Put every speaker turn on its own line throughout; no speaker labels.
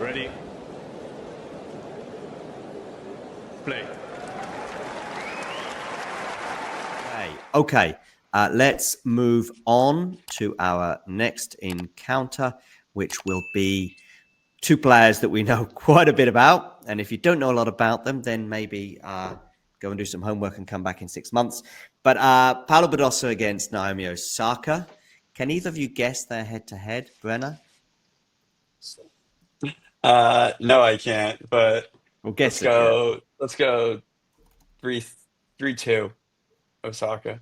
Ready? Play.
Okay. Let's move on to our next encounter, which will be two players that we know quite a bit about. And if you don't know a lot about them, then maybe go and do some homework and come back in 6 months. But Paula Badosa against Naomi Osaka. Can either of you guess their head-to-head, Brenna?
No, I can't. But
We'll
let's
guess it, yeah.
go. Let's go 3-2 Osaka.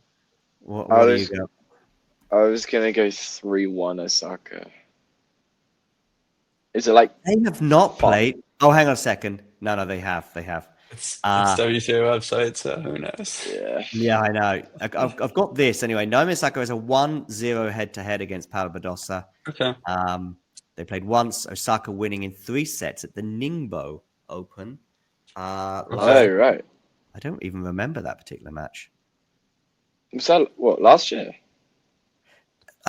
What do you go?
I was gonna go 3-1 Osaka. Is it like
They have not
fun?
played. Oh, hang on a second. No, they have. They have.
It's WTA website, so who knows?
Yeah.
Yeah, I know. I've got this anyway. Naomi Osaka is a 1-0 head-to-head against Paula Badosa.
Okay.
They played once, Osaka winning in 3 sets at the Ningbo Open.
Oh, right.
I don't even remember that particular match.
Was that what last year?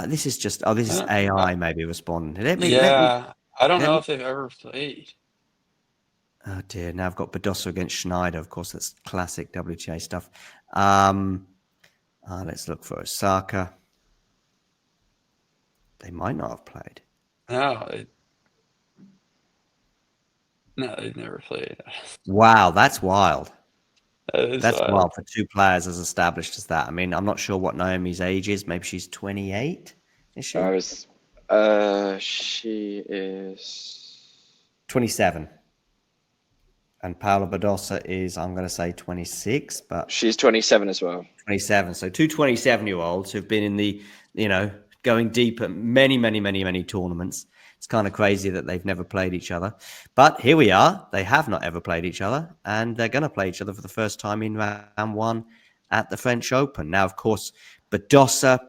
This is AI maybe responding. Let me.
I don't know if they've ever played.
Oh dear! Now I've got Badosa against Schneider. Of course, that's classic WTA stuff. Let's look for Osaka. They might not have played.
No, they've never played.
Wow, that's wild.
That's
wild for two players as established as that. I mean, I'm not sure what Naomi's age is. Maybe she's 28. Is she?
She is
27. And Paula Badosa is, I'm going to say 26, but
she's 27 as well.
27. So two 27-year-olds who've been in the, going deep at many, many, many, many tournaments. It's kind of crazy that they've never played each other. But here we are. They have not ever played each other, and they're going to play each other for the first time in round 1 at the French Open. Now, of course, Badosa,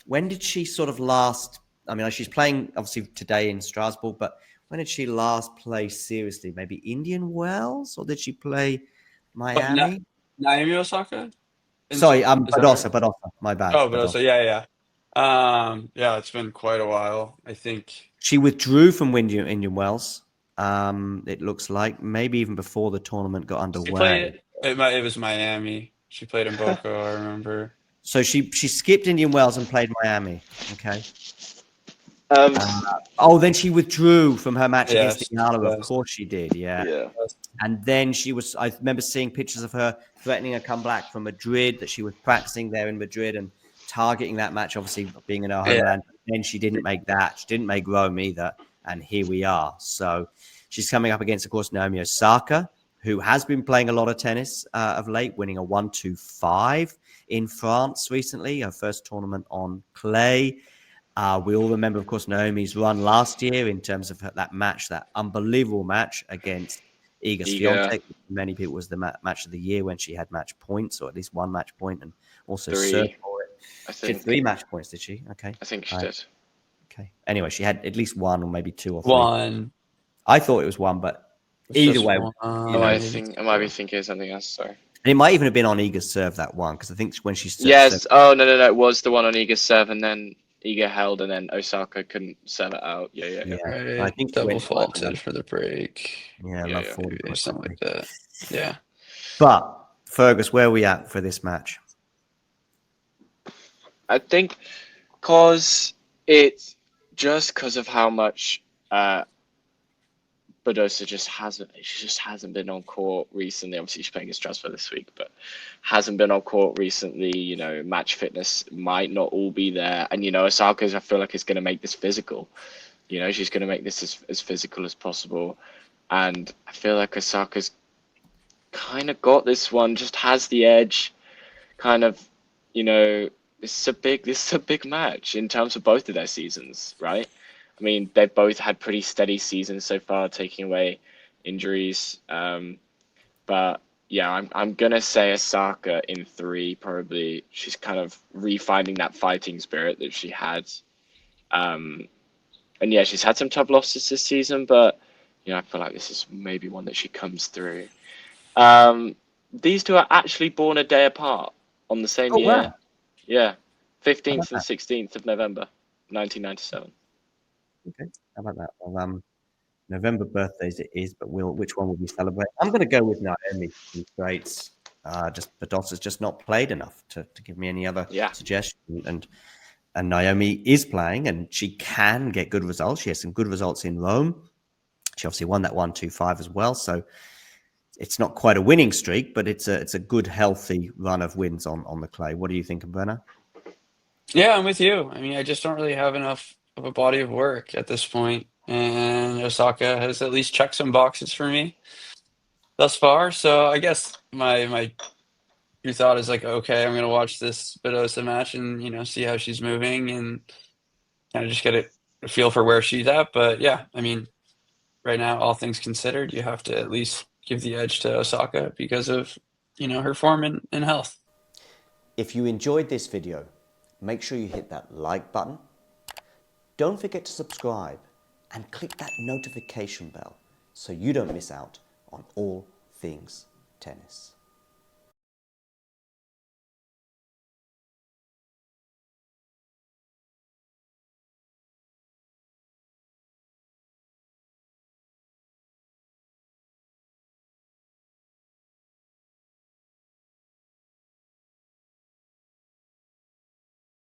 when did she sort of last? I mean, she's playing, obviously, today in Strasbourg, but when did she last play seriously? Maybe Indian Wells, or did she play Miami?
Naomi Osaka?
Sorry, Badosa. My bad.
Oh, Badosa. Yeah. Yeah, it's been quite a while. I think
she withdrew from Indian Wells. It looks like maybe even before the tournament got underway.
It was Miami. She played in Boca, I remember.
So she skipped Indian Wells and played Miami. Okay. Then she withdrew from her match against Ignala. Of course she did. Yeah. And then I remember seeing pictures of her threatening a comeback from Madrid, that she was practicing there in Madrid and targeting that match, obviously being in her homeland. Then she didn't make that. She didn't make Rome either. And here we are. So she's coming up against, of course, Naomi Osaka, who has been playing a lot of tennis of late, winning a 1-2-5 in France recently, her first tournament on clay. We all remember, of course, Naomi's run last year in terms of that match, that unbelievable match against Iga Swiatek. Many people was the match of the year when she had match points, or at least one match point, and also served for it. She had 3 match points, did she? Okay.
I think she did.
Okay. Anyway, she had at least 1 or maybe 2 or 3.
1.
I thought it was 1, but either way.
I might be thinking of something else, sorry.
And it might even have been on Iga's serve, that one, because I think when she served...
Yes. Oh, no. It was the one on Iga's serve, and then Iga held, and then Osaka couldn't serve it out. Yeah.
Right. I think double faulted for the break.
Yeah, 40
or something like that. Yeah.
But, Fergus, where are we at for this match?
I think because of how much Badosa just hasn't been on court recently. Obviously, she's playing in Strasbourg this week, but hasn't been on court recently. Match fitness might not all be there. And, Osaka, I feel like, is going to make this physical. She's going to make this as physical as possible. And I feel like Osaka's kind of got this one, just has the edge. Kind of, this is a big match in terms of both of their seasons, right? I mean, they've both had pretty steady seasons so far, taking away injuries. But yeah, I'm gonna say Osaka in 3. Probably, she's kind of refinding that fighting spirit that she had. And yeah, she's had some tough losses this season, but I feel like this is maybe one that she comes through. These two are actually born a day apart on the same year. Wow. Yeah, 15th and 16th of November, 1997.
Okay, how about that? Well, November birthdays it is, but which one will we celebrate? I'm going to go with Naomi. She's great. Just Badosa's just not played enough to give me any other suggestion. And Naomi is playing, and she can get good results. She has some good results in Rome. She obviously won that 1-2-5 as well. So it's not quite a winning streak, but it's a good, healthy run of wins on the clay. What do you think, Berna?
Yeah, I'm with you. I mean, I just don't really have enough of a body of work at this point, and Osaka has at least checked some boxes for me thus far. So I guess my your thought is like, okay, I'm gonna watch this Badosa match and see how she's moving and kind of just get a feel for where she's at. But yeah, I mean, right now, all things considered, you have to at least give the edge to Osaka because of her form and health.
If you enjoyed this video, make sure you hit that like button. Don't forget to subscribe and click that notification bell so you don't miss out on all things tennis.